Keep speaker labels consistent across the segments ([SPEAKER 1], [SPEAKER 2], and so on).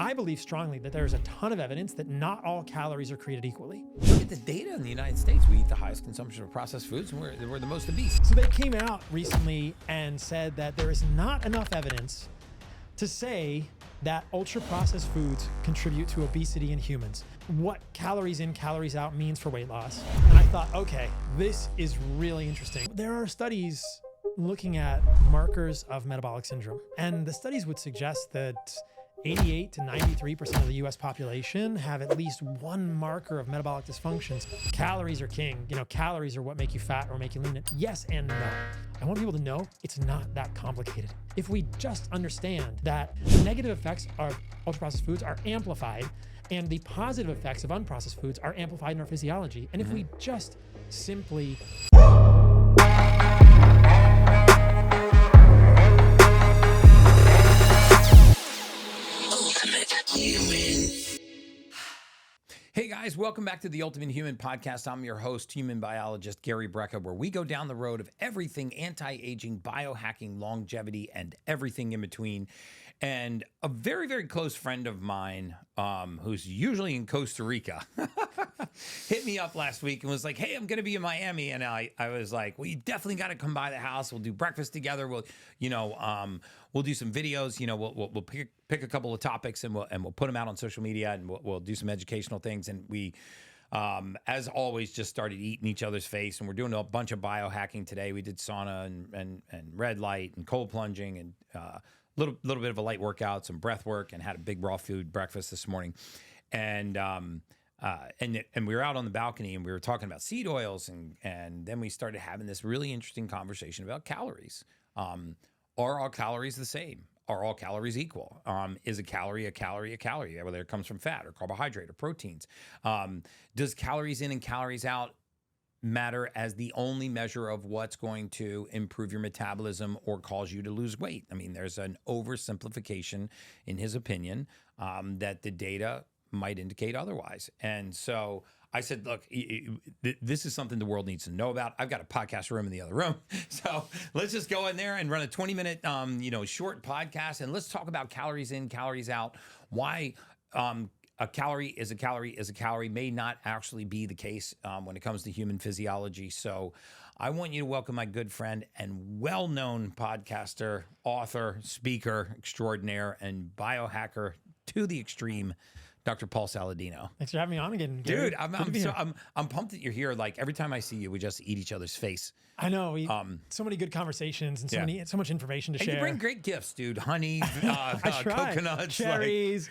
[SPEAKER 1] I believe strongly that there's a ton of evidence that not all calories are created equally.
[SPEAKER 2] Look at the data in the United States. We eat the highest consumption of processed foods, and we're the most obese.
[SPEAKER 1] So they came out recently and said that there is not enough evidence to say that ultra-processed foods contribute to obesity in humans. What calories in, calories out means for weight loss. And I thought, okay, this is really interesting. There are studies looking at markers of metabolic syndrome, and the studies would suggest that 88 to 93% of the US population have at least one marker of metabolic dysfunctions. Calories are king. You know, calories are what make you fat or make you lean. Yes and no. I want people to know it's not that complicated. If we just understand that the negative effects of ultra-processed foods are amplified and the positive effects of unprocessed foods are amplified in our physiology, and if we just simply
[SPEAKER 2] Hey guys, welcome back to the Ultimate Human Podcast. I'm your host, human biologist Gary Brecka, where we go down the road of everything anti-aging, biohacking, longevity, and everything in between. And a very, very close friend of mine, who's usually in Costa Rica, hit me up last week and was like, hey, I'm going to be in Miami. And I was like, well, you definitely got to come by the house. We'll do breakfast together. We'll do some videos. We'll pick a couple of topics and we'll put them out on social media, and we'll do some educational things. And we, as always, just started eating each other's face. And we're doing a bunch of biohacking today. We did sauna and red light and cold plunging and little bit of a light workout, some breath work, and had a big raw food breakfast this morning. And we were out on the balcony and we were talking about seed oils, and then we started having this really interesting conversation about calories. Are all calories the same? Are all calories equal? Is a calorie a calorie a calorie, whether it comes from fat or carbohydrate or proteins? Does calories in and calories out matter as the only measure of what's going to improve your metabolism or cause you to lose weight? I mean, there's an oversimplification, in his opinion, that the data might indicate otherwise. And so I said, look, this is something the world needs to know about. I've got a podcast room in the other room. So let's just go in there and run a 20-minute, short podcast. And let's talk about calories in, calories out. Why a calorie is a calorie may not actually be the case when it comes to human physiology. So I want you to welcome my good friend and well-known podcaster, author, speaker extraordinaire, and biohacker to the extreme, Dr. Paul Saladino.
[SPEAKER 1] Thanks for having me on again, Gary.
[SPEAKER 2] Dude, I'm pumped that you're here. Like every time I see you, we just eat each other's face.
[SPEAKER 1] I know. So many good conversations and so much information to share.
[SPEAKER 2] You bring great gifts, dude. Honey, coconuts,
[SPEAKER 1] cherries.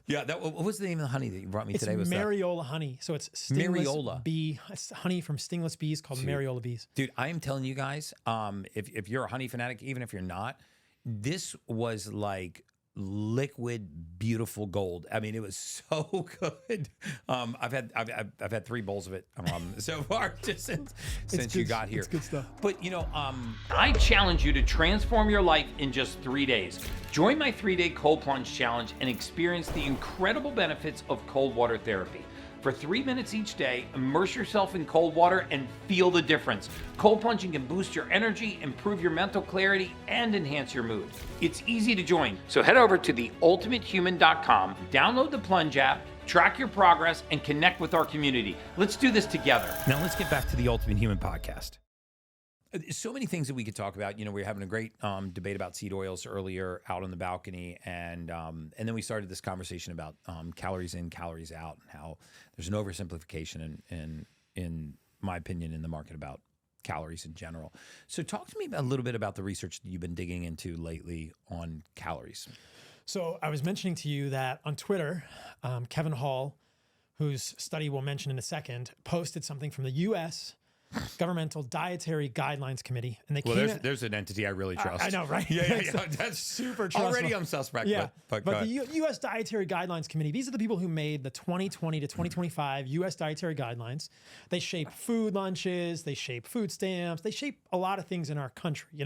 [SPEAKER 2] What was the name of the honey that you brought me today?
[SPEAKER 1] It's Mariola honey. So it's stingless bee. It's honey from stingless bees called Mariola bees.
[SPEAKER 2] Dude, I am telling you guys, if you're a honey fanatic, even if you're not, this was like liquid, beautiful gold. I mean, it was so good. I've had 3 bowls of it so far just since you got here.
[SPEAKER 1] It's good stuff.
[SPEAKER 2] But I challenge you to transform your life in just 3 days. Join my 3-day cold plunge challenge and experience the incredible benefits of cold water therapy. For 3 minutes each day, immerse yourself in cold water and feel the difference. Cold plunging can boost your energy, improve your mental clarity, and enhance your mood. It's easy to join, so head over to theultimatehuman.com, download the Plunge app, track your progress, and connect with our community. Let's do this together. Now let's get back to the Ultimate Human Podcast. So many things that we could talk about. We were having a great debate about seed oils earlier out on the balcony, and then we started this conversation about calories in, calories out, and how there's an oversimplification in my opinion in the market about calories in general. So talk to me a little bit about the research that you've been digging into lately on calories.
[SPEAKER 1] So I was mentioning to you that on Twitter, Kevin Hall, whose study we'll mention in a second, posted something from the U.S. Governmental Dietary Guidelines Committee, and
[SPEAKER 2] there's an entity I really trust.
[SPEAKER 1] I know, right?
[SPEAKER 2] Yeah. That's
[SPEAKER 1] super trustful.
[SPEAKER 2] Already I'm suspect.
[SPEAKER 1] Yeah,
[SPEAKER 2] but
[SPEAKER 1] the U.S. Dietary Guidelines Committee. These are the people who made the 2020 to 2025 U.S. Dietary Guidelines. They shape food lunches. They shape food stamps. They shape a lot of things in our country.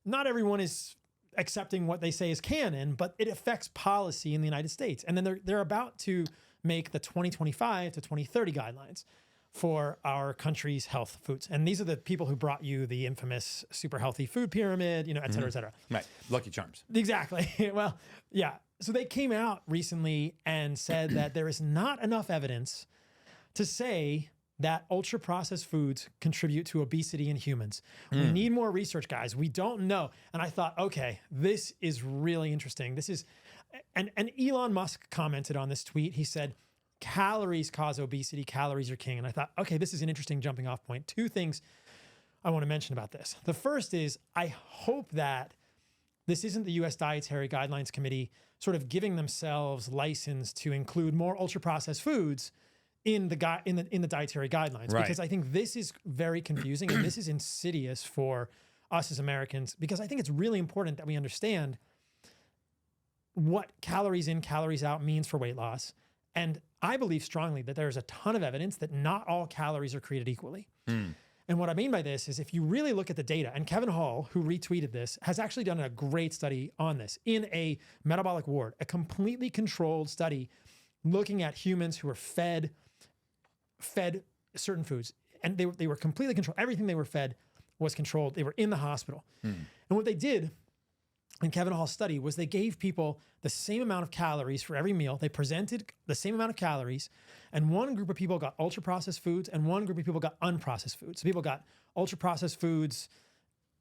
[SPEAKER 1] Not everyone is accepting what they say is canon, but it affects policy in the United States. And then they're about to make the 2025 to 2030 guidelines for our country's health foods. And these are the people who brought you the infamous super healthy food pyramid, et cetera, et cetera.
[SPEAKER 2] Right. Lucky Charms.
[SPEAKER 1] Exactly. Well, yeah. So they came out recently and said that there is not enough evidence to say that ultra processed foods contribute to obesity in humans. We need more research, guys. We don't know. And I thought, okay, this is really interesting. This is, and Elon Musk commented on this tweet. He said, calories cause obesity, calories are king. And I thought, okay, this is an interesting jumping off point. Two things I want to mention about this. The first is I hope that this isn't the US Dietary Guidelines Committee sort of giving themselves license to include more ultra processed foods in the dietary guidelines,
[SPEAKER 2] Right.
[SPEAKER 1] because I think this is very confusing and this is insidious for us as Americans, because I think it's really important that we understand what calories in, calories out means for weight loss. And I believe strongly that there's a ton of evidence that not all calories are created equally. And what I mean by this is if you really look at the data, and Kevin Hall, who retweeted this, has actually done a great study on this in a metabolic ward, a completely controlled study looking at humans who were fed certain foods. And they were completely controlled. Everything they were fed was controlled. They were in the hospital. And what they did in Kevin Hall's study was they gave people the same amount of calories for every meal. They presented the same amount of calories, and one group of people got ultra processed foods and one group of people got unprocessed foods. So people got ultra processed foods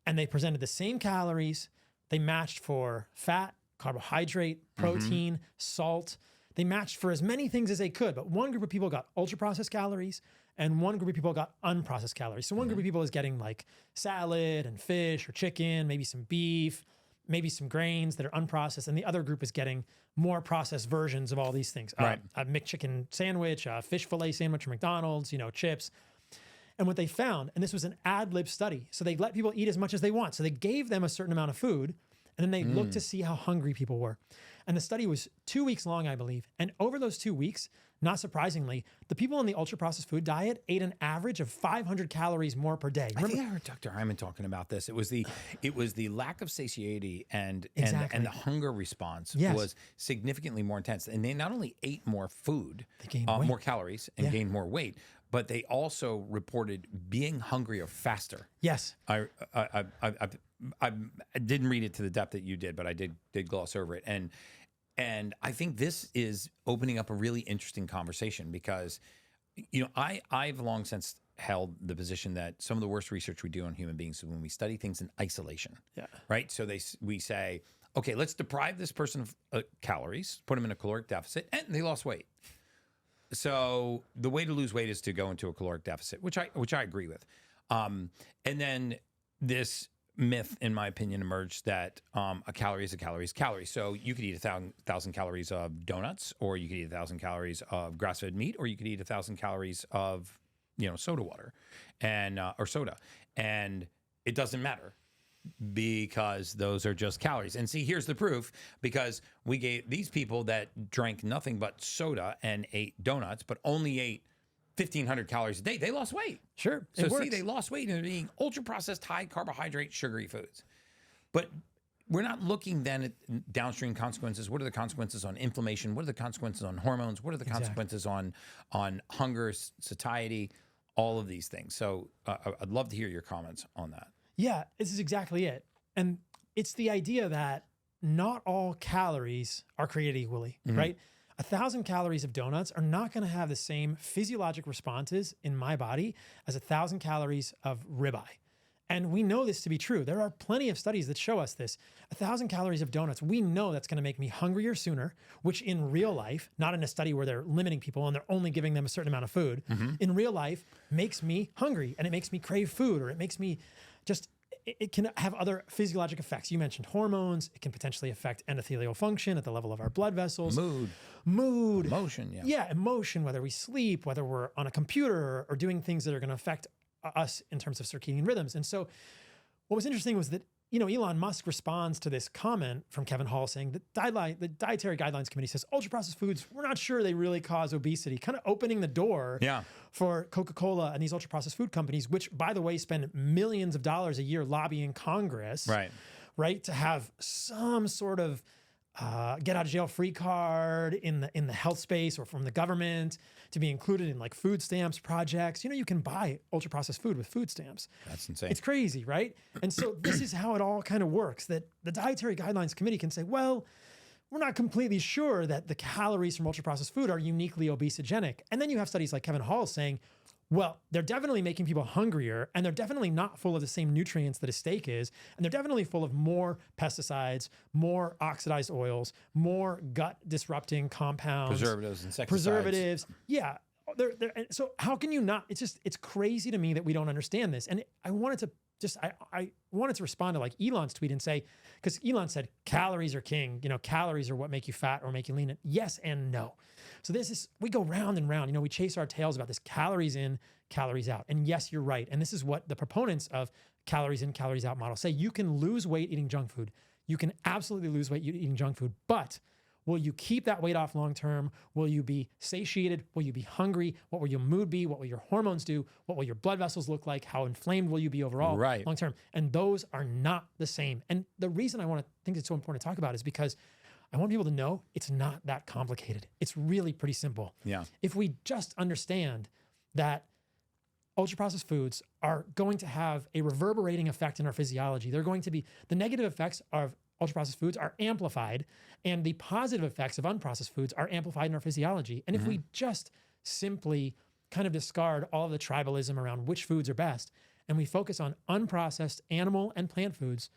[SPEAKER 1] and they presented the same calories. They matched for fat, carbohydrate, protein, salt. They matched for as many things as they could, but one group of people got ultra processed calories and one group of people got unprocessed calories. So one group of people is getting like salad and fish or chicken, maybe some beef, maybe some grains that are unprocessed, and the other group is getting more processed versions of all these things.
[SPEAKER 2] Right.
[SPEAKER 1] A McChicken sandwich, a fish fillet sandwich from McDonald's, chips. And what they found, and this was an ad lib study, so they let people eat as much as they want. So they gave them a certain amount of food, and then they looked to see how hungry people were. And the study was 2 weeks long, I believe. And over those 2 weeks, not surprisingly, the people on the ultra-processed food diet ate an average of 500 calories more per day.
[SPEAKER 2] I think I heard Dr. Hyman talking about this. It was the lack of satiety and the hunger response was significantly more intense. And they not only ate more food, they gained more calories and gained more weight, but they also reported being hungrier faster.
[SPEAKER 1] Yes.
[SPEAKER 2] I didn't read it to the depth that you did, but I did gloss over it. And I think this is opening up a really interesting conversation because, I've long since held the position that some of the worst research we do on human beings is when we study things in isolation. Yeah. Right. So we say, okay, let's deprive this person of calories, put them in a caloric deficit, and they lost weight. So the way to lose weight is to go into a caloric deficit, which I agree with. And then this myth, in my opinion, emerged that a calorie is a calorie is calorie. So you could eat 1,000 calories of donuts, or you could eat 1,000 calories of grass-fed meat, or you could eat 1,000 calories of soda water or soda, and it doesn't matter because those are just calories. And see, here's the proof, because we gave these people that drank nothing but soda and ate donuts, but only ate 1,500 calories a day, they lost weight.
[SPEAKER 1] Sure.
[SPEAKER 2] So see, they lost weight and they're eating ultra-processed, high-carbohydrate, sugary foods. But we're not looking then at downstream consequences. What are the consequences on inflammation? What are the consequences on hormones? What are the consequences on hunger, satiety, all of these things? So I'd love to hear your comments on that.
[SPEAKER 1] Yeah, this is exactly it. And it's the idea that not all calories are created equally, right? 1,000 calories of donuts are not going to have the same physiologic responses in my body as 1,000 calories of ribeye. And we know this to be true. There are plenty of studies that show us this. 1,000 calories of donuts, we know that's going to make me hungrier sooner, which in real life, not in a study where they're limiting people and they're only giving them a certain amount of food, in real life makes me hungry and it makes me crave food, or it makes me just, it can have other physiologic effects. You mentioned hormones. It can potentially affect endothelial function at the level of our blood vessels. Mood.
[SPEAKER 2] Emotion,
[SPEAKER 1] Yeah, emotion, whether we sleep, whether we're on a computer or doing things that are going to affect us in terms of circadian rhythms. And so what was interesting was that, Elon Musk responds to this comment from Kevin Hall saying that the Dietary Guidelines Committee says ultra-processed foods, we're not sure they really cause obesity, kind of opening the door for Coca-Cola and these ultra-processed food companies, which, by the way, spend millions of dollars a year lobbying Congress, right, to have some sort of get out of jail free card in the health space or from the government, to be included in like food stamps projects. You can buy ultra processed food with food stamps.
[SPEAKER 2] That's insane.
[SPEAKER 1] It's crazy, right? And so this is how it all kind of works, that the Dietary Guidelines Committee can say, well, we're not completely sure that the calories from ultra-processed food are uniquely obesogenic. And then you have studies like Kevin Hall saying, well, they're definitely making people hungrier, and they're definitely not full of the same nutrients that a steak is, and they're definitely full of more pesticides, more oxidized oils, more gut-disrupting compounds.
[SPEAKER 2] Preservatives, insecticides.
[SPEAKER 1] Preservatives. Yeah. So how can you not? It's crazy to me that we don't understand this. And I wanted to respond to like Elon's tweet and say, because Elon said calories are king, calories are what make you fat or make you lean. Yes and no. So we go round and round, we chase our tails about this calories in, calories out. And yes, you're right. And this is what the proponents of calories in, calories out model say. You can lose weight eating junk food. You can absolutely lose weight eating junk food, but will you keep that weight off long-term? Will you be satiated? Will you be hungry? What will your mood be? What will your hormones do? What will your blood vessels look like? How inflamed will you be overall long-term? And those are not the same. And the reason I think it's so important to talk about is because I want people to know it's not that complicated. It's really pretty simple.
[SPEAKER 2] Yeah.
[SPEAKER 1] If we just understand that ultra-processed foods are going to have a reverberating effect in our physiology, they're going to be, the negative effects of ultra-processed foods are amplified, and the positive effects of unprocessed foods are amplified in our physiology. And if we just simply kind of discard all of the tribalism around which foods are best, and we focus on unprocessed animal and plant foods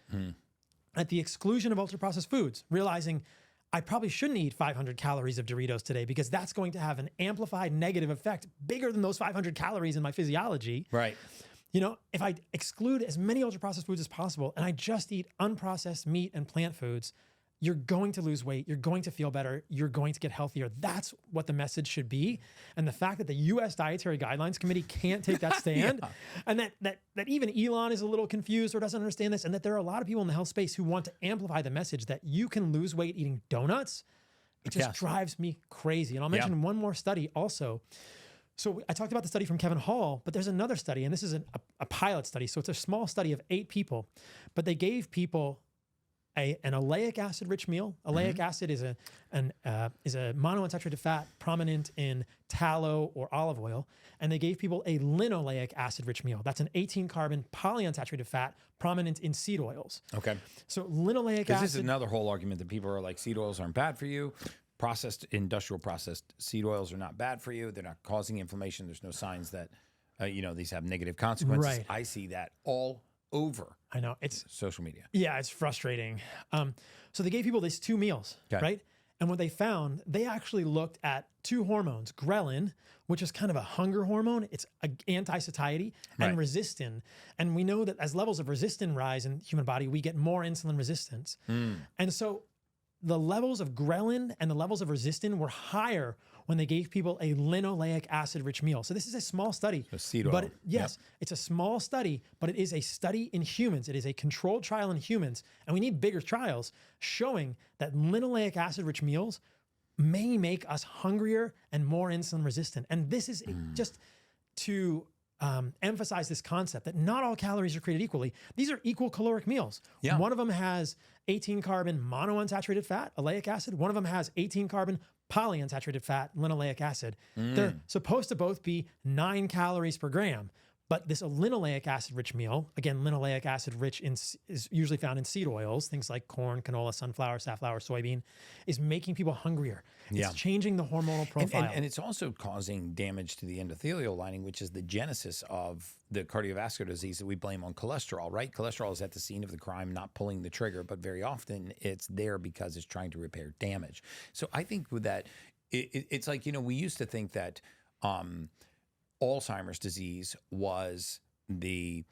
[SPEAKER 1] at the exclusion of ultra-processed foods, realizing I probably shouldn't eat 500 calories of Doritos today because that's going to have an amplified negative effect bigger than those 500 calories in my physiology.
[SPEAKER 2] Right.
[SPEAKER 1] If I exclude as many ultra-processed foods as possible and I just eat unprocessed meat and plant foods, you're going to lose weight. You're going to feel better. You're going to get healthier. That's what the message should be. And the fact that the U.S. Dietary Guidelines Committee can't take that stand, and that even Elon is a little confused or doesn't understand this, and that there are a lot of people in the health space who want to amplify the message that you can lose weight eating donuts, it just drives me crazy. And I'll mention one more study also. So I talked about the study from Kevin Hall, but there's another study, and this is a pilot study. So it's a small study of 8 people, but they gave people an oleic acid-rich meal. Oleic acid is a monounsaturated fat prominent in tallow or olive oil, and they gave people a linoleic acid-rich meal. That's an 18-carbon polyunsaturated fat prominent in seed oils. Okay. So linoleic acid.
[SPEAKER 2] Because this is another whole argument that people are like, seed oils aren't bad for you. Industrial processed seed oils are not bad for you. They're not causing inflammation. There's no signs that, these have negative consequences.
[SPEAKER 1] Right.
[SPEAKER 2] I see that all over.
[SPEAKER 1] I know it's
[SPEAKER 2] social media.
[SPEAKER 1] Yeah, it's frustrating. So they gave people these 2 meals, right? And what they found, they actually looked at 2 hormones, ghrelin, which is kind of a hunger hormone. It's anti-satiety, and resistin. And we know that as levels of resistin rise in the human body, we get more insulin resistance. And so the levels of ghrelin and the levels of resistin were higher when they gave people a linoleic acid-rich meal. So this is a small study.
[SPEAKER 2] So seed oil.
[SPEAKER 1] But it's a small study, but it is a study in humans. It is a controlled trial in humans, and we need bigger trials showing that linoleic acid-rich meals may make us hungrier and more insulin resistant. And this is just to emphasize this concept that not all calories are created equally. These are equal caloric meals. Yeah. One of them has 18-carbon monounsaturated fat, oleic acid. One of them has 18-carbon polyunsaturated fat, linoleic acid. They're supposed to both be 9 calories per gram. But this linoleic acid-rich meal, again, linoleic acid-rich is usually found in seed oils, things like corn, canola, sunflower, safflower, soybean, is making people hungrier. It's changing the hormonal profile.
[SPEAKER 2] And it's also causing damage to the endothelial lining, which is the genesis of the cardiovascular disease that we blame on cholesterol, right? Cholesterol is at the scene of the crime, not pulling the trigger, but very often it's there because it's trying to repair damage. So I think with that, it's like, we used to think that Alzheimer's disease was the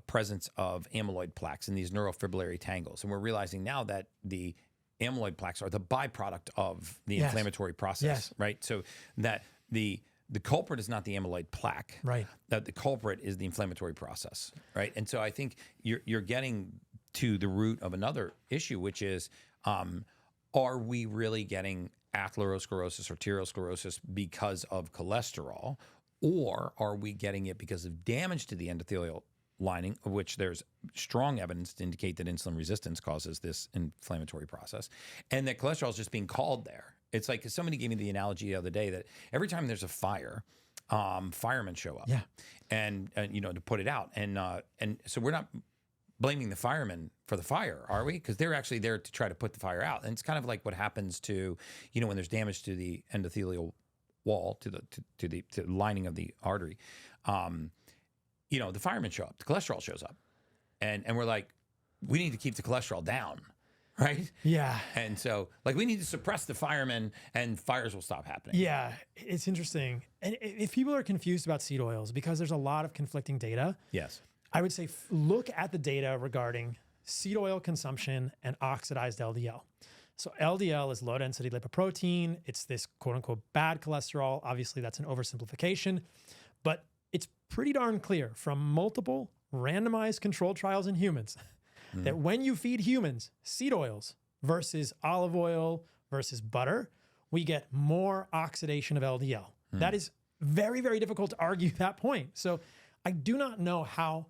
[SPEAKER 2] presence of amyloid plaques and these neurofibrillary tangles. And we're realizing now that the amyloid plaques are the byproduct of the inflammatory process, right? So that the culprit is not the amyloid plaque, right? That the culprit is the inflammatory process, right? And so I think you're getting to the root of another issue, which is, are we really getting atherosclerosis, arteriosclerosis because of cholesterol? Or are we getting it because of damage to the endothelial lining, of which there's strong evidence to indicate that insulin resistance causes this inflammatory process, and that cholesterol is just being called there? It's like somebody gave me the analogy the other day that every time there's a fire, firemen show up, and to put it out, and so we're not blaming the firemen for the fire, are we? Because they're actually there to try to put the fire out. And it's kind of like what happens to, when there's damage to the endothelial wall, to the lining of the artery. The firemen show up, the cholesterol shows up, and we're like, we need to keep the cholesterol down, right?
[SPEAKER 1] Yeah.
[SPEAKER 2] And so, we need to suppress the firemen, and fires will stop happening.
[SPEAKER 1] Yeah, it's interesting. And if people are confused about seed oils, because there's a lot of conflicting data,
[SPEAKER 2] Yes.
[SPEAKER 1] I would say look at the data regarding seed oil consumption and oxidized LDL. So LDL is low density lipoprotein. It's this quote unquote bad cholesterol. Obviously, that's an oversimplification, but it's pretty darn clear from multiple randomized controlled trials in humans that when you feed humans seed oils versus olive oil versus butter, we get more oxidation of LDL. That is very, very difficult to argue that point. So I do not know how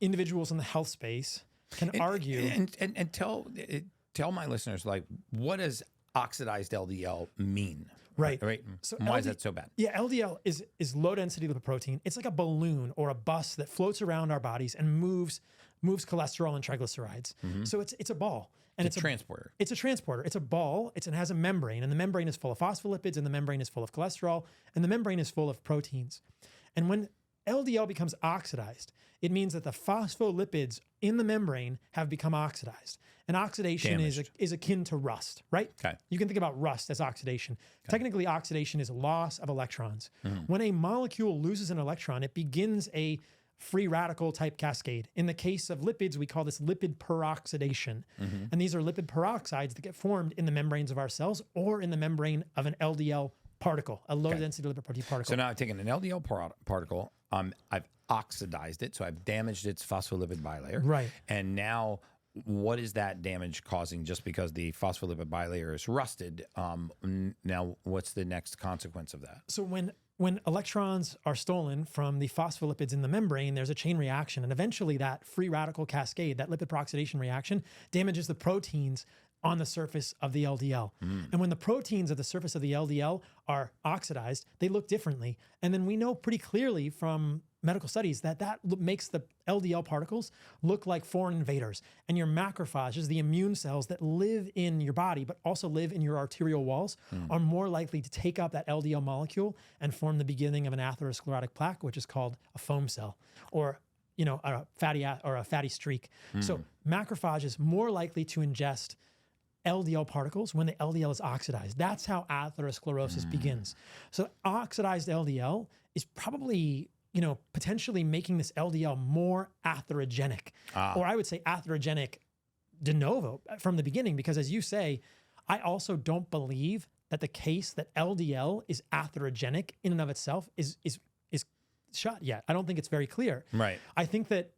[SPEAKER 1] individuals in the health space can argue.
[SPEAKER 2] And tell my listeners, what does oxidized LDL mean?
[SPEAKER 1] Right.
[SPEAKER 2] So why is that so bad?
[SPEAKER 1] Yeah, LDL is low density lipoprotein. It's like a balloon or a bus that floats around our bodies and moves cholesterol and triglycerides. So it's a ball. And
[SPEAKER 2] it's a transporter.
[SPEAKER 1] It's a transporter. It's a ball. It has a membrane, and the membrane is full of phospholipids, and the membrane is full of cholesterol, and the membrane is full of proteins. And when LDL becomes oxidized, it means that the phospholipids in the membrane have become oxidized. And oxidation is akin to rust, right?
[SPEAKER 2] Okay.
[SPEAKER 1] You can think about rust as oxidation. Okay. Technically, oxidation is loss of electrons. When a molecule loses an electron, it begins a free radical type cascade. In the case of lipids, we call this lipid peroxidation. And these are lipid peroxides that get formed in the membranes of our cells or in the membrane of an LDL particle, a low density lipoprotein particle.
[SPEAKER 2] So now I've taken an LDL particle, I've oxidized it, so I've damaged its phospholipid bilayer.
[SPEAKER 1] Right.
[SPEAKER 2] And now what is that damage causing just because the phospholipid bilayer is rusted? Now what's the next consequence of that?
[SPEAKER 1] So when electrons are stolen from the phospholipids in the membrane, there's a chain reaction, and eventually that free radical cascade, that lipid peroxidation reaction, damages the proteins on the surface of the LDL. And when the proteins at the surface of the LDL are oxidized, they look differently. And then we know pretty clearly from medical studies that makes the LDL particles look like foreign invaders. And your macrophages, the immune cells that live in your body, but also live in your arterial walls, are more likely to take up that LDL molecule and form the beginning of an atherosclerotic plaque, which is called a foam cell, or a fatty streak. So macrophage is more likely to ingest LDL particles when the LDL is oxidized. That's how atherosclerosis begins. So oxidized LDL is probably, potentially making this LDL more atherogenic, or I would say atherogenic de novo from the beginning, because as you say, I also don't believe that the case that LDL is atherogenic in and of itself is shot yet. I don't think it's very clear.
[SPEAKER 2] Right.
[SPEAKER 1] I think that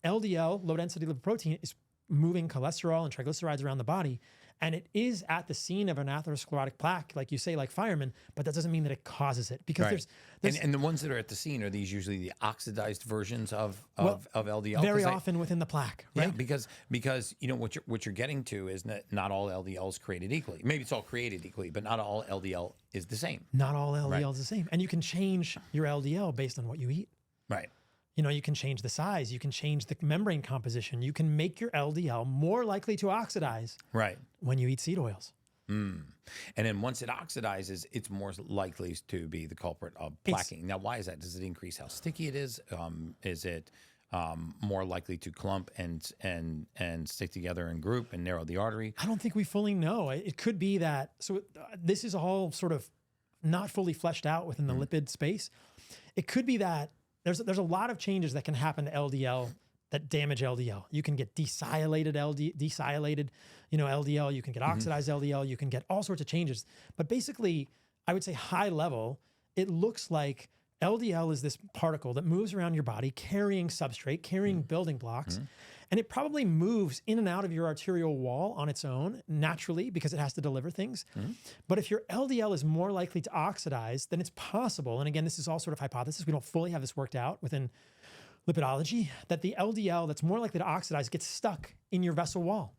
[SPEAKER 1] LDL, low density lipoprotein, is moving cholesterol and triglycerides around the body. And it is at the scene of an atherosclerotic plaque, like you say, like firemen, but that doesn't mean that it causes it, because there's
[SPEAKER 2] and the ones that are at the scene, are these usually the oxidized versions of LDL?
[SPEAKER 1] Very often within the plaque, right?
[SPEAKER 2] Yeah, because what you're getting to is not all LDL is created equally. Maybe it's all created equally, but not all LDL is the same.
[SPEAKER 1] Not all LDL is the same. And you can change your LDL based on what you eat.
[SPEAKER 2] Right.
[SPEAKER 1] You can change the size, you can change the membrane composition, you can make your LDL more likely to oxidize when you eat seed oils.
[SPEAKER 2] And then once it oxidizes, it's more likely to be the culprit of plaquing. Now, why is that? Does it increase how sticky it is? Is it more likely to clump and stick together in group and narrow the artery?
[SPEAKER 1] I don't think we fully know. It could be that. So this is all sort of not fully fleshed out within the lipid space. It could be that there's a lot of changes that can happen to LDL that damage LDL. You can get desialylated LDL, you can get oxidized LDL, you can get all sorts of changes. But basically, I would say high level, it looks like LDL is this particle that moves around your body carrying substrate, carrying building blocks, and it probably moves in and out of your arterial wall on its own naturally because it has to deliver things. But if your LDL is more likely to oxidize, then it's possible, and again, this is all sort of hypothesis, we don't fully have this worked out within lipidology, that the LDL that's more likely to oxidize gets stuck in your vessel wall.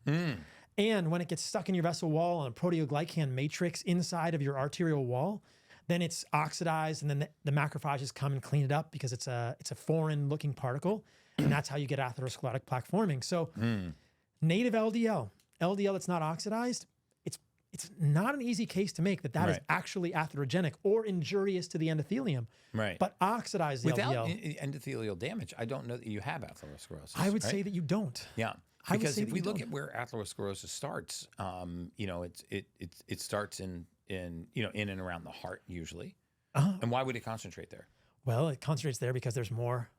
[SPEAKER 1] And when it gets stuck in your vessel wall on a proteoglycan matrix inside of your arterial wall, then it's oxidized, and then the macrophages come and clean it up because it's a foreign looking particle. And that's how you get atherosclerotic plaque forming. So native LDL, LDL that's not oxidized, it's not an easy case to make that is actually atherogenic or injurious to the endothelium.
[SPEAKER 2] Right.
[SPEAKER 1] But oxidized
[SPEAKER 2] Without
[SPEAKER 1] LDL,
[SPEAKER 2] endothelial damage, I don't know that you have atherosclerosis.
[SPEAKER 1] I would say that you don't.
[SPEAKER 2] Yeah. Because if we look at where atherosclerosis starts, it starts in and around the heart usually. And why would it concentrate there?
[SPEAKER 1] Well, it concentrates there because there's more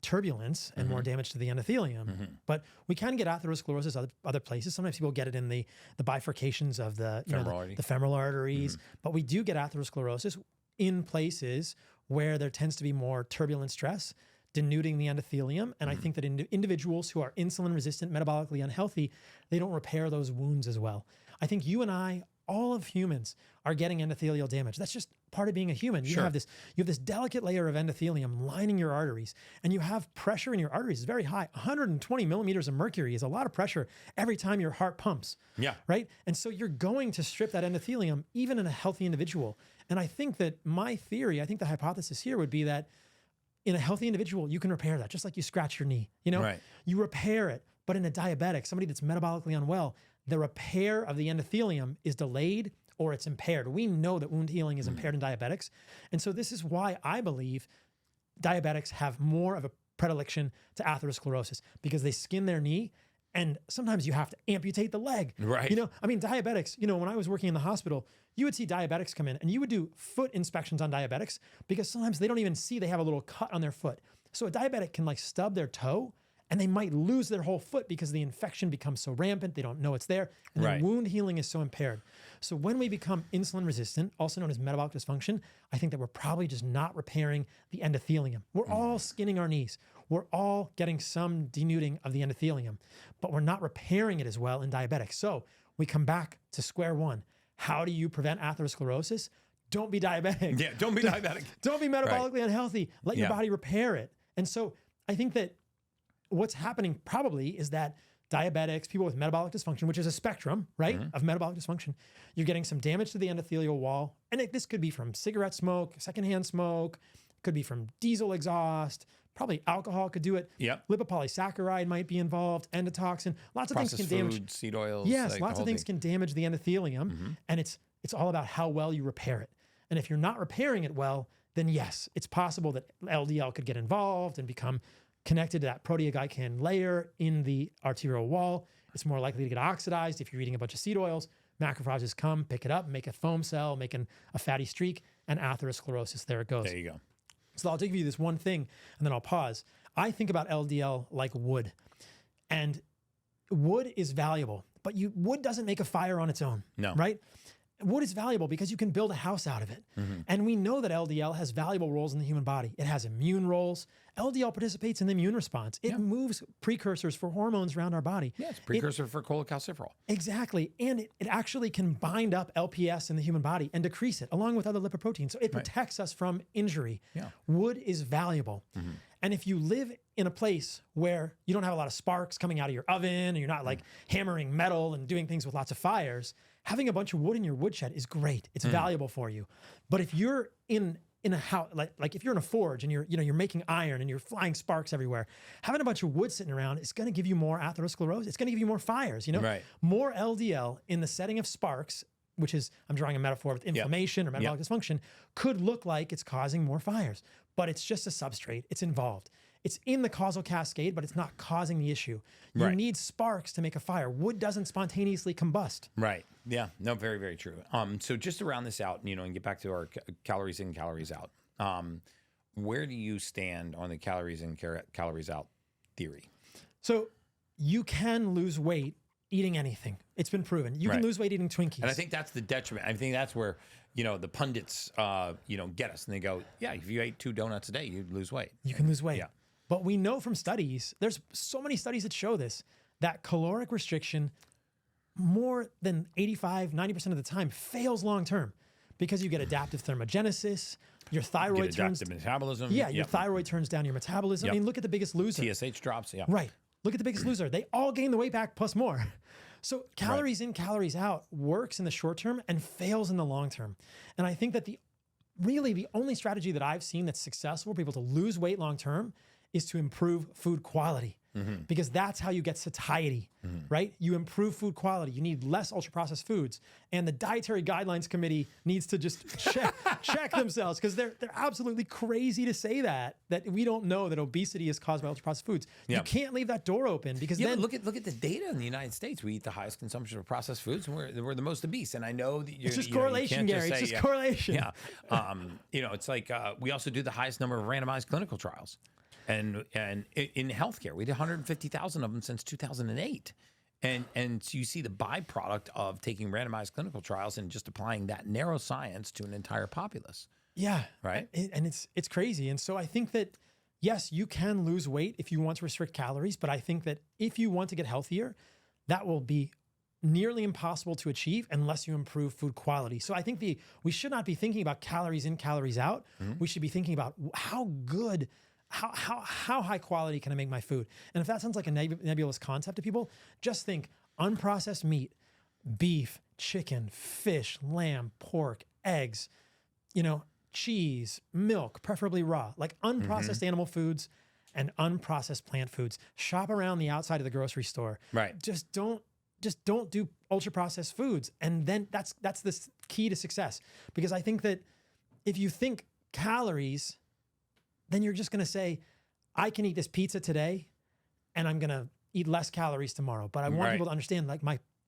[SPEAKER 1] turbulence and more damage to the endothelium. But we can get atherosclerosis other places. Sometimes people get it in the bifurcations of the femoral arteries. But we do get atherosclerosis in places where there tends to be more turbulent stress, denuding the endothelium. And I think that individuals who are insulin resistant, metabolically unhealthy, they don't repair those wounds as well. I think you and I, all of humans, are getting endothelial damage. That's just part of being a human. You have this delicate layer of endothelium lining your arteries, and you have pressure in your arteries. It's very high. 120 millimeters of mercury is a lot of pressure every time your heart pumps. Yeah. Right? And so you're going to strip that endothelium, even in a healthy individual. And I think that my theory, I think the hypothesis here would be that in a healthy individual, you can repair that, just like you scratch your knee. You repair it. But in a diabetic, somebody that's metabolically unwell, the repair of the endothelium is delayed or it's impaired. We know that wound healing is impaired in diabetics. And so this is why I believe diabetics have more of a predilection to atherosclerosis, because they skin their knee and sometimes you have to amputate the leg. Right. Diabetics, when I was working in the hospital, you would see diabetics come in and you would do foot inspections on diabetics because sometimes they don't even see they have a little cut on their foot. So a diabetic can stub their toe and they might lose their whole foot because the infection becomes so rampant, they don't know it's there, and the wound healing is so impaired. So when we become insulin resistant, also known as metabolic dysfunction, I think that we're probably just not repairing the endothelium. We're all skinning our knees. We're all getting some denuding of the endothelium, but we're not repairing it as well in diabetics. So we come back to square one. How do you prevent atherosclerosis? Don't be diabetic. Yeah, don't be diabetic. Don't be metabolically unhealthy. Let your body repair it. And so I think that what's happening probably is that diabetics, people with metabolic dysfunction, which is a spectrum, right, of metabolic dysfunction, you're getting some damage to the endothelial wall. And this could be from cigarette smoke, secondhand smoke, could be from diesel exhaust, probably alcohol could do it. Yep. Lipopolysaccharide might be involved, endotoxin. Lots of things can damage. Food, seed oils. Yes, lots of things can damage the endothelium. And it's all about how well you repair it. And if you're not repairing it well, then yes, it's possible that LDL could get involved and become connected to that proteoglycan layer in the arterial wall. It's more likely to get oxidized if you're eating a bunch of seed oils. Macrophages come, pick it up, make a foam cell, make a fatty streak, and atherosclerosis, there it goes. There you go. So I'll give you this one thing, and then I'll pause. I think about LDL like wood. And wood is valuable, but wood doesn't make a fire on its own. No. Right? Wood is valuable because you can build a house out of it. And we know that LDL has valuable roles in the human body. It has immune roles. LDL participates in the immune response. It moves precursors for hormones around our body. Yeah, it's a precursor for cholecalciferol. Exactly. And it actually can bind up LPS in the human body and decrease it along with other lipoproteins. So it protects us from injury. Yeah. Wood is valuable. And if you live in a place where you don't have a lot of sparks coming out of your oven and you're not hammering metal and doing things with lots of fires, having a bunch of wood in your woodshed is great. It's valuable for you. But if you're in a house, like if you're in a forge and you're making iron and you're flying sparks everywhere, having a bunch of wood sitting around is going to give you more atherosclerosis. It's going to give you more fires. More LDL in the setting of sparks, which is, I'm drawing a metaphor with inflammation or metabolic dysfunction, could look like it's causing more fires. But it's just a substrate. It's involved. It's in the causal cascade, but it's not causing the issue. You need sparks to make a fire. Wood doesn't spontaneously combust. Right. Yeah. No, very, very true. So just to round this out, and get back to our calories in, calories out. Where do you stand on the calories in, calories out theory? So you can lose weight eating anything. It's been proven. You can lose weight eating Twinkies. And I think that's the detriment. I think that's where, the pundits, get us and they go, yeah, if you ate 2 donuts a day, you'd lose weight. You can lose weight. Yeah. But we know from studies, there's so many studies that show this, that caloric restriction more than 85, 90% of the time fails long-term because you get adaptive thermogenesis, your thyroid turns... Adaptive metabolism. Yeah, your thyroid turns down your metabolism. I mean, look at the Biggest Loser. TSH drops, Right. Look at the Biggest Loser. They all gain the weight back plus more. So calories in, calories out works in the short term and fails in the long term. And I think that the only strategy that I've seen that's successful for people to lose weight long term is to improve food quality. Because that's how you get satiety, right? You improve food quality. You need less ultra-processed foods. And the Dietary Guidelines Committee needs to just check themselves, because they're absolutely crazy to say that we don't know that obesity is caused by ultra-processed foods. You can't leave that door open, because then...
[SPEAKER 2] Look at the data in the United States. We eat the highest consumption of processed foods, and we're the most obese. And I know that
[SPEAKER 1] it's just correlation, Gary. It's just correlation.
[SPEAKER 2] Yeah. It's like we also do the highest number of randomized clinical trials. And in healthcare, we did 150,000 of them since 2008. And so you see the byproduct of taking randomized clinical trials and just applying that narrow science to an entire populace.
[SPEAKER 1] Yeah.
[SPEAKER 2] Right.
[SPEAKER 1] And it's crazy. And so I think that, yes, you can lose weight if you want to restrict calories, but I think that if you want to get healthier, that will be nearly impossible to achieve unless you improve food quality. So I think we should not be thinking about calories in, calories out. We should be thinking about how high quality can I make my food? And if that sounds like a nebulous concept to people, just think unprocessed meat, beef, chicken, fish, lamb, pork, eggs, cheese, milk, preferably raw, like unprocessed animal foods and unprocessed plant foods. Shop around the outside of the grocery store.
[SPEAKER 2] Right.
[SPEAKER 1] Just don't do ultra processed foods. And then that's the key to success. Because I think that if you think calories, then you're just going to say, I can eat this pizza today and I'm going to eat less calories tomorrow. But I want people to understand, like,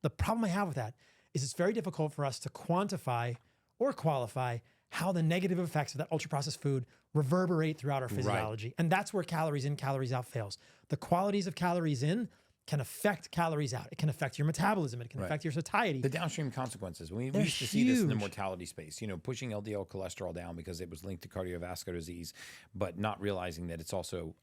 [SPEAKER 1] the problem I have with that is it's very difficult for us to quantify or qualify how the negative effects of that ultra-processed food reverberate throughout our physiology. Right. And that's where calories in, calories out fails. The qualities of calories in can affect calories out. It can affect your metabolism. It can affect your satiety.
[SPEAKER 2] The downstream consequences. We used to see this in the mortality space, pushing LDL cholesterol down because it was linked to cardiovascular disease, but not realizing that it's also,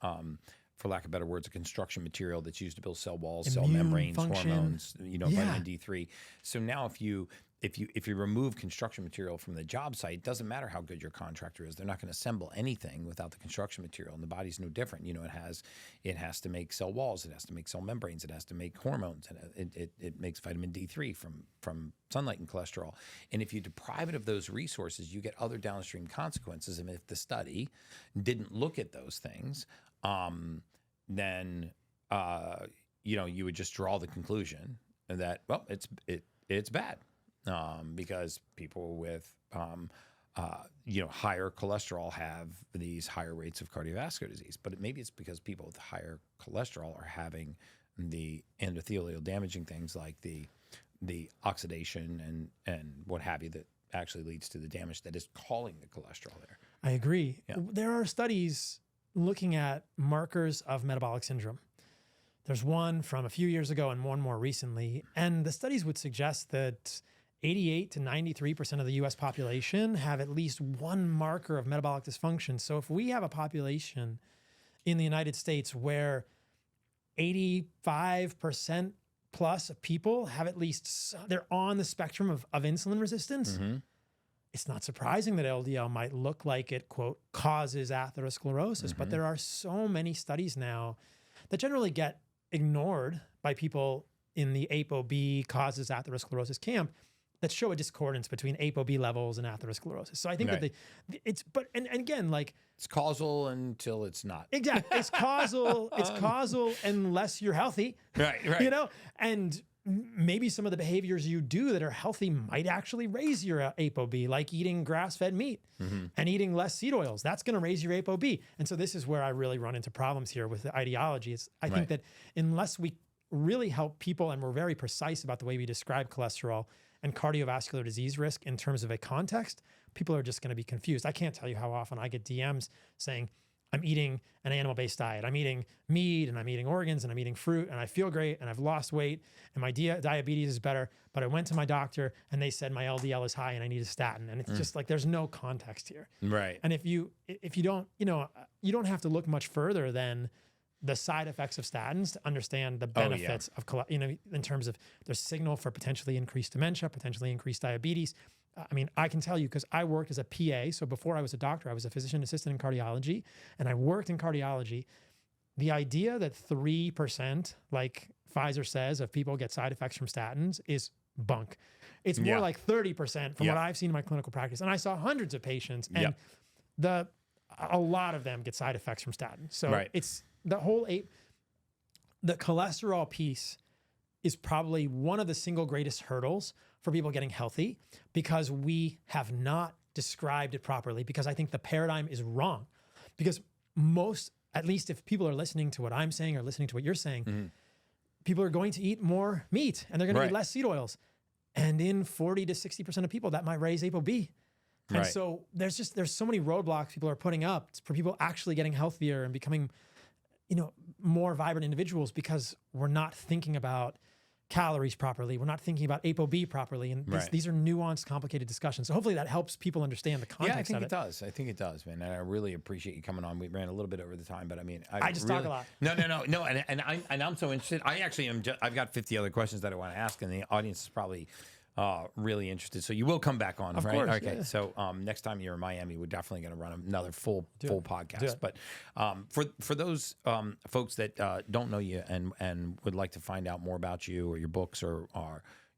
[SPEAKER 2] for lack of better words, a construction material that's used to build cell walls, cell membranes, hormones, vitamin D3. So now if you remove construction material from the job site, it doesn't matter how good your contractor is. They're not going to assemble anything without the construction material, and the body's no different. It has to make cell walls, it has to make cell membranes, it has to make hormones, and it makes vitamin D3 from sunlight and cholesterol. And if you deprive it of those resources, you get other downstream consequences. And if the study didn't look at those things, then you would just draw the conclusion that, well, it's bad. Because people with higher cholesterol have these higher rates of cardiovascular disease. But maybe it's because people with higher cholesterol are having the endothelial damaging things like the oxidation and what have you that actually leads to the damage that is causing the cholesterol there.
[SPEAKER 1] I agree. Yeah. There are studies looking at markers of metabolic syndrome. There's one from a few years ago and one more recently. And the studies would suggest that 88 to 93% of the US population have at least one marker of metabolic dysfunction. So if we have a population in the United States where 85% plus of people have at least, they're on the spectrum of insulin resistance, it's not surprising that LDL might look like it, quote, causes atherosclerosis. But there are so many studies now that generally get ignored by people in the ApoB causes atherosclerosis camp that show a discordance between ApoB levels and atherosclerosis. So I think that and again, like,
[SPEAKER 2] it's causal until it's not.
[SPEAKER 1] Exactly. It's causal. It's causal unless you're healthy.
[SPEAKER 2] Right.
[SPEAKER 1] And maybe some of the behaviors you do that are healthy might actually raise your ApoB, like eating grass-fed meat and eating less seed oils. That's going to raise your ApoB. And so this is where I really run into problems here with the ideology. I think that unless we really help people, and we're very precise about the way we describe cholesterol and cardiovascular disease risk in terms of a context, people are just going to be confused. I can't tell you how often I get DMs saying, I'm eating an animal-based diet. I'm eating meat and I'm eating organs and I'm eating fruit and I feel great and I've lost weight and my diabetes is better, but I went to my doctor and they said my LDL is high and I need a statin. And it's just like, there's no context here.
[SPEAKER 2] Right.
[SPEAKER 1] And if you don't, you don't have to look much further than the side effects of statins to understand the benefits of, in terms of their signal for potentially increased dementia, potentially increased diabetes. I mean, I can tell you because I worked as a PA. So before I was a doctor, I was a physician assistant in cardiology, and I worked in cardiology. The idea that 3%, like Pfizer says, of people get side effects from statins is bunk. It's more like 30% from what I've seen in my clinical practice. And I saw hundreds of patients. And a lot of them get side effects from statins. So
[SPEAKER 2] Right.
[SPEAKER 1] it's the whole the cholesterol piece is probably one of the single greatest hurdles for people getting healthy, because we have not described it properly, because I think the paradigm is wrong. Because most, at least if people are listening to what I'm saying or listening to what you're saying, people are going to eat more meat and they're going to eat less seed oils. And in 40 to 60% of people, that might raise ApoB. And so there's so many roadblocks people are putting up for people actually getting healthier and becoming, more vibrant individuals, because we're not thinking about calories properly. We're not thinking about ApoB properly. And these are nuanced, complicated discussions. So hopefully that helps people understand the context
[SPEAKER 2] I think
[SPEAKER 1] of
[SPEAKER 2] it does. I think it does, man. And I really appreciate you coming on. We ran a little bit over the time, but I mean,
[SPEAKER 1] I just talk a lot.
[SPEAKER 2] No. And I'm so interested. I actually am. I've got 50 other questions that I want to ask, and the audience is probably really interested. So you will come back on,
[SPEAKER 1] of
[SPEAKER 2] right?
[SPEAKER 1] course,
[SPEAKER 2] Okay.
[SPEAKER 1] yeah.
[SPEAKER 2] So next time you're in Miami, we're definitely going to run another full podcast. But for those folks that don't know you and would like to find out more about you or your books or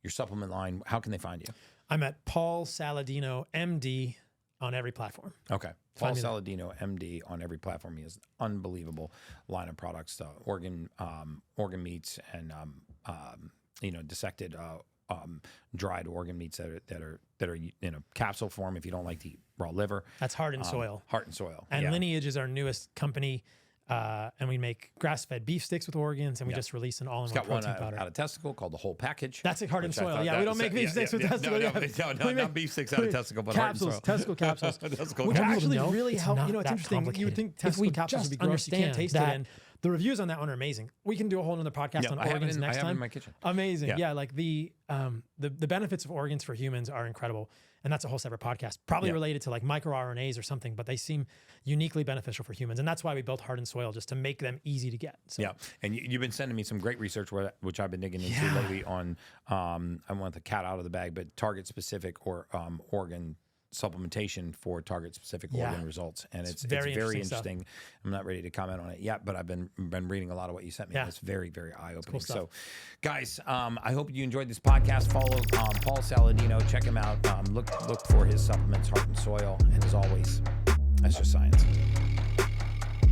[SPEAKER 2] your supplement line, how can they find you?
[SPEAKER 1] I'm at Paul Saladino, MD, on every platform.
[SPEAKER 2] Okay. Paul Saladino, MD, on every platform. He has an unbelievable line of products, organ meats and dissected dried organ meats that are in a capsule form if you don't like to eat raw liver.
[SPEAKER 1] That's Heart and Soil.
[SPEAKER 2] Heart and Soil.
[SPEAKER 1] And Lineage is our newest company. And we make grass-fed beef sticks with organs, and we just released an all-in-one protein powder.
[SPEAKER 2] Out of testicle called the Whole Package.
[SPEAKER 1] That's at Heart and Soil. Yeah, we don't make beef sticks with testicle.
[SPEAKER 2] No, not beef sticks out of testicle, but
[SPEAKER 1] capsules,
[SPEAKER 2] Heart and Soil.
[SPEAKER 1] Testicle capsules,
[SPEAKER 2] Testicle
[SPEAKER 1] which
[SPEAKER 2] capsules.
[SPEAKER 1] actually really help. It's interesting.
[SPEAKER 3] complicated.
[SPEAKER 1] You would think testicle capsules would be gross. You can't taste it. And the reviews on that one are amazing. We can do a whole other podcast on organs next time.
[SPEAKER 2] I have it in my kitchen.
[SPEAKER 1] Amazing. Yeah, like the benefits of organs for humans are incredible. And that's a whole separate podcast, probably related to like microRNAs or something, but they seem uniquely beneficial for humans. And that's why we built Heart and Soil, just to make them easy to get. So.
[SPEAKER 2] Yeah. And you've been sending me some great research, which I've been digging into lately on, I want the cat out of the bag, but target specific or organ supplementation for target specific organ results. And it's very interesting. I'm not ready to comment on it yet, but I've been reading a lot of what you sent me. It's very, very eye-opening.
[SPEAKER 1] Cool
[SPEAKER 2] so guys, I hope you enjoyed this podcast. Follow Paul Saladino, check him out. Look for his supplements, Heart and Soil. And as always, that's just science.